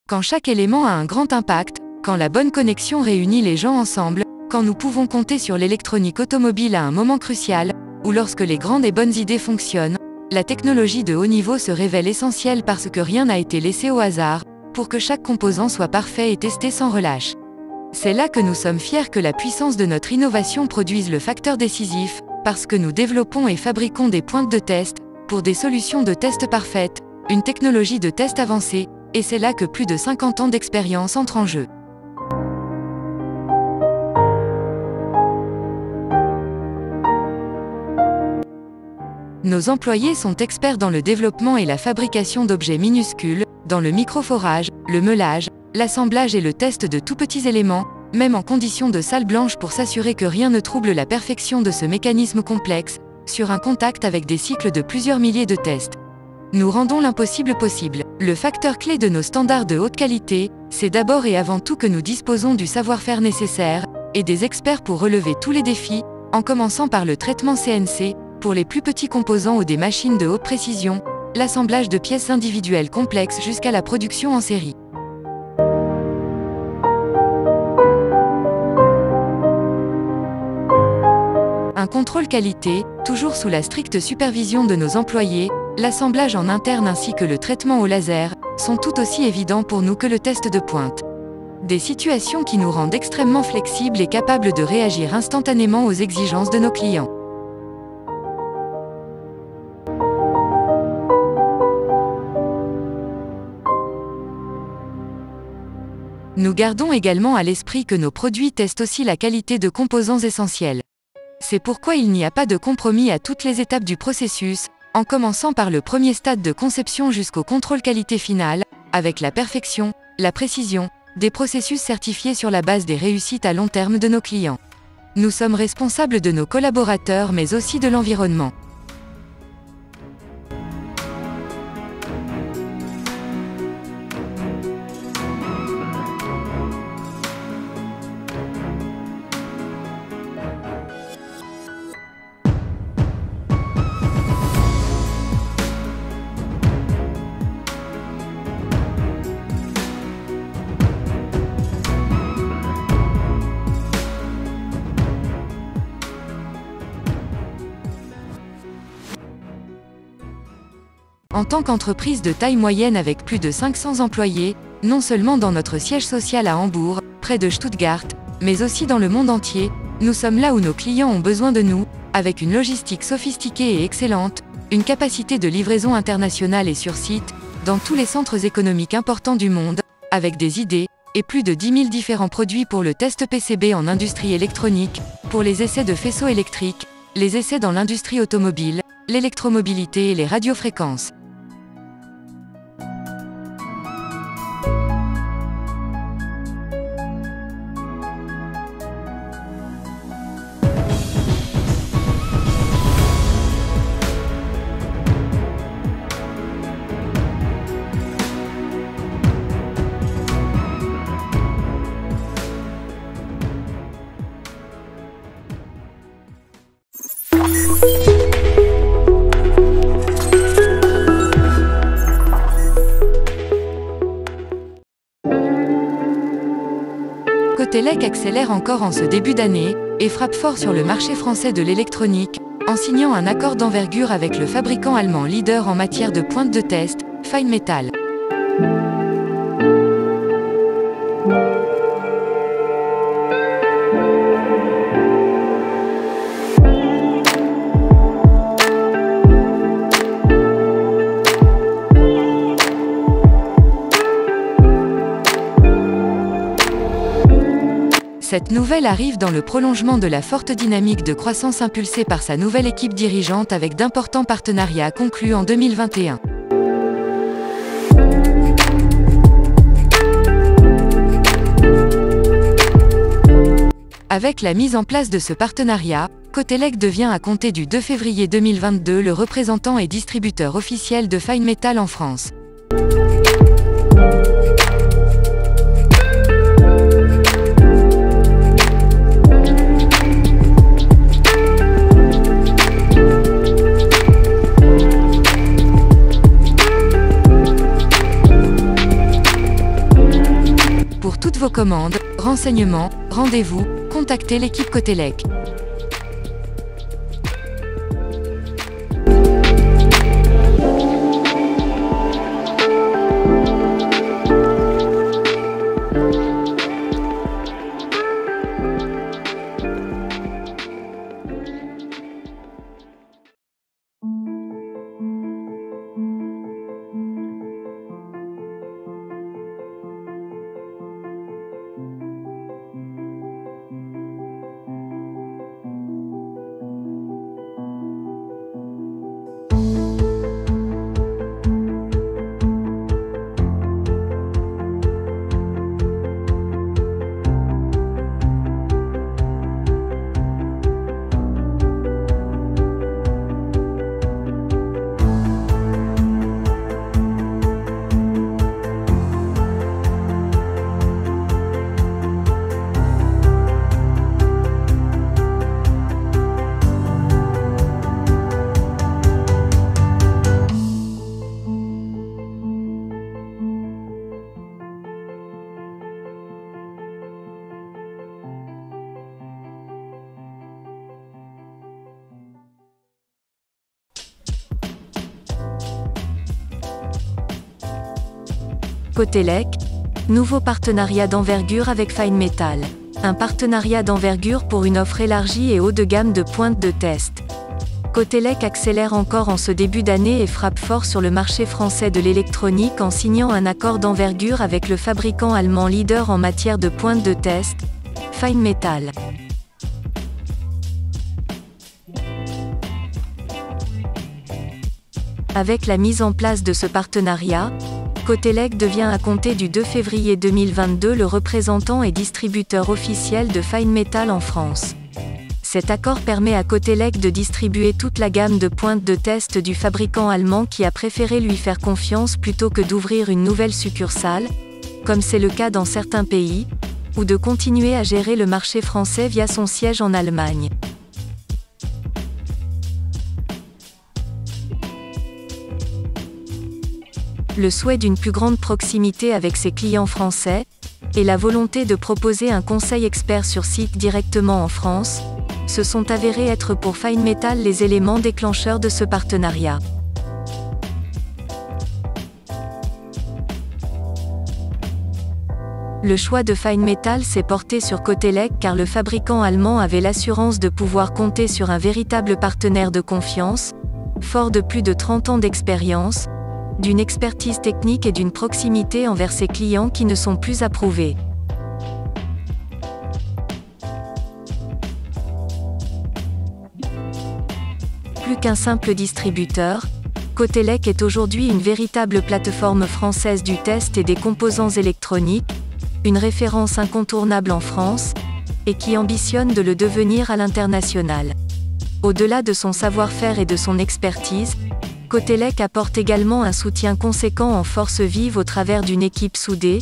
Quand chaque élément a un grand impact, quand la bonne connexion réunit les gens ensemble, quand nous pouvons compter sur l'électronique automobile à un moment crucial, ou lorsque les grandes et bonnes idées fonctionnent, la technologie de haut niveau se révèle essentielle parce que rien n'a été laissé au hasard, pour que chaque composant soit parfait et testé sans relâche. C'est là que nous sommes fiers que la puissance de notre innovation produise le facteur décisif, parce que nous développons et fabriquons des pointes de test, pour des solutions de test parfaites, une technologie de test avancée, et c'est là que plus de 50 ans d'expérience entrent en jeu. Nos employés sont experts dans le développement et la fabrication d'objets minuscules, dans le microforage, le meulage, l'assemblage et le test de tout petits éléments, même en conditions de salle blanche pour s'assurer que rien ne trouble la perfection de ce mécanisme complexe, sur un contact avec des cycles de plusieurs milliers de tests. Nous rendons l'impossible possible. Le facteur clé de nos standards de haute qualité, c'est d'abord et avant tout que nous disposons du savoir-faire nécessaire, et des experts pour relever tous les défis, en commençant par le traitement CNC, pour les plus petits composants ou des machines de haute précision, l'assemblage de pièces individuelles complexes jusqu'à la production en série. Un contrôle qualité, toujours sous la stricte supervision de nos employés, l'assemblage en interne ainsi que le traitement au laser, sont tout aussi évidents pour nous que le test de pointe. Des situations qui nous rendent extrêmement flexibles et capables de réagir instantanément aux exigences de nos clients. Nous gardons également à l'esprit que nos produits testent aussi la qualité de composants essentiels. C'est pourquoi il n'y a pas de compromis à toutes les étapes du processus, en commençant par le premier stade de conception jusqu'au contrôle qualité final, avec la perfection, la précision, des processus certifiés sur la base des réussites à long terme de nos clients. Nous sommes responsables de nos collaborateurs mais aussi de l'environnement. En tant qu'entreprise de taille moyenne avec plus de 500 employés, non seulement dans notre siège social à Hambourg, près de Stuttgart, mais aussi dans le monde entier, nous sommes là où nos clients ont besoin de nous, avec une logistique sophistiquée et excellente, une capacité de livraison internationale et sur site, dans tous les centres économiques importants du monde, avec des idées, et plus de 10 000 différents produits pour le test PCB en industrie électronique, pour les essais de faisceaux électriques, les essais dans l'industrie automobile, l'électromobilité et les radiofréquences. Cotelec accélère encore en ce début d'année, et frappe fort sur le marché français de l'électronique, en signant un accord d'envergure avec le fabricant allemand leader en matière de pointe de test, Feinmetall. Cette nouvelle arrive dans le prolongement de la forte dynamique de croissance impulsée par sa nouvelle équipe dirigeante avec d'importants partenariats conclus en 2021. Avec la mise en place de ce partenariat, Cotelec devient à compter du 2 février 2022 le représentant et distributeur officiel de Feinmetall en France. Pour toutes vos commandes, renseignements, rendez-vous, contactez l'équipe Cotelec. Cotelec, nouveau partenariat d'envergure avec Finemetal. Un partenariat d'envergure pour une offre élargie et haut de gamme de pointe de test. Cotelec accélère encore en ce début d'année et frappe fort sur le marché français de l'électronique en signant un accord d'envergure avec le fabricant allemand leader en matière de pointe de test, Finemetal. Avec la mise en place de ce partenariat, Cotelec devient à compter du 2 février 2022 le représentant et distributeur officiel de Finemetal en France. Cet accord permet à Cotelec de distribuer toute la gamme de pointes de test du fabricant allemand qui a préféré lui faire confiance plutôt que d'ouvrir une nouvelle succursale, comme c'est le cas dans certains pays, ou de continuer à gérer le marché français via son siège en Allemagne. Le souhait d'une plus grande proximité avec ses clients français, et la volonté de proposer un conseil expert sur site directement en France, se sont avérés être pour Finemetal les éléments déclencheurs de ce partenariat. Le choix de Finemetal s'est porté sur Cotelec car le fabricant allemand avait l'assurance de pouvoir compter sur un véritable partenaire de confiance, fort de plus de 30 ans d'expérience, d'une expertise technique et d'une proximité envers ses clients qui ne sont plus approuvés. Plus qu'un simple distributeur, Cotelec est aujourd'hui une véritable plateforme française du test et des composants électroniques, une référence incontournable en France, et qui ambitionne de le devenir à l'international. Au-delà de son savoir-faire et de son expertise, Cotelec apporte également un soutien conséquent en force vive au travers d'une équipe soudée,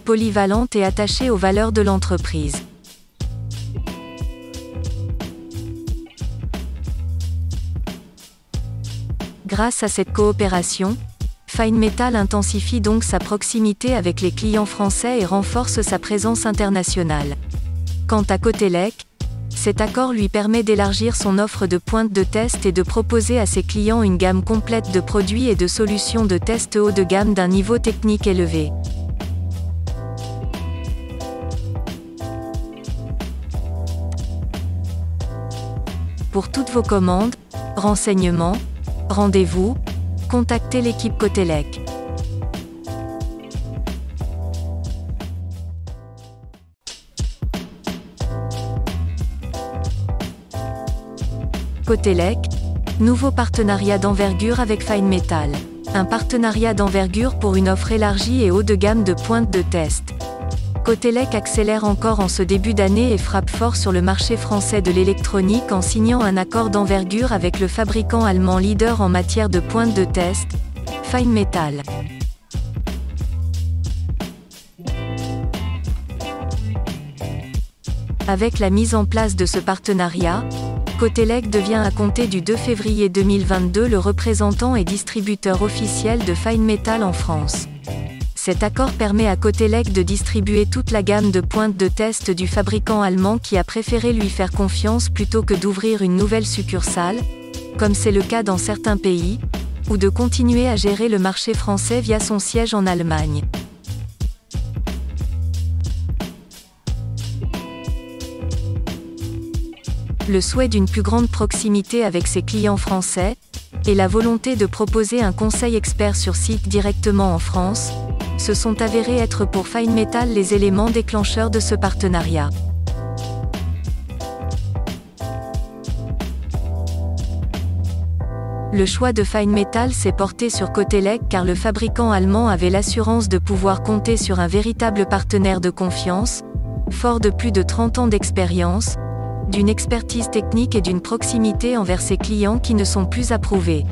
polyvalente et attachée aux valeurs de l'entreprise. Grâce à cette coopération, Finemetal intensifie donc sa proximité avec les clients français et renforce sa présence internationale. Quant à Cotelec, cet accord lui permet d'élargir son offre de pointe de test et de proposer à ses clients une gamme complète de produits et de solutions de test haut de gamme d'un niveau technique élevé. Pour toutes vos commandes, renseignements, rendez-vous, contactez l'équipe Cotelec. Cotelec, nouveau partenariat d'envergure avec Finemetal. Un partenariat d'envergure pour une offre élargie et haut de gamme de pointe de test. Cotelec accélère encore en ce début d'année et frappe fort sur le marché français de l'électronique en signant un accord d'envergure avec le fabricant allemand leader en matière de pointe de test, Finemetal. Avec la mise en place de ce partenariat, Cotelec devient à compter du 2 février 2022 le représentant et distributeur officiel de Finemetal en France. Cet accord permet à Cotelec de distribuer toute la gamme de pointe de test du fabricant allemand qui a préféré lui faire confiance plutôt que d'ouvrir une nouvelle succursale, comme c'est le cas dans certains pays, ou de continuer à gérer le marché français via son siège en Allemagne. Le souhait d'une plus grande proximité avec ses clients français, et la volonté de proposer un conseil expert sur site directement en France, se sont avérés être pour Fine-Métal les éléments déclencheurs de ce partenariat. Le choix de Fine-Métal s'est porté sur Cotelec car le fabricant allemand avait l'assurance de pouvoir compter sur un véritable partenaire de confiance, fort de plus de 30 ans d'expérience, d'une expertise technique et d'une proximité envers ses clients qui ne sont plus approuvés.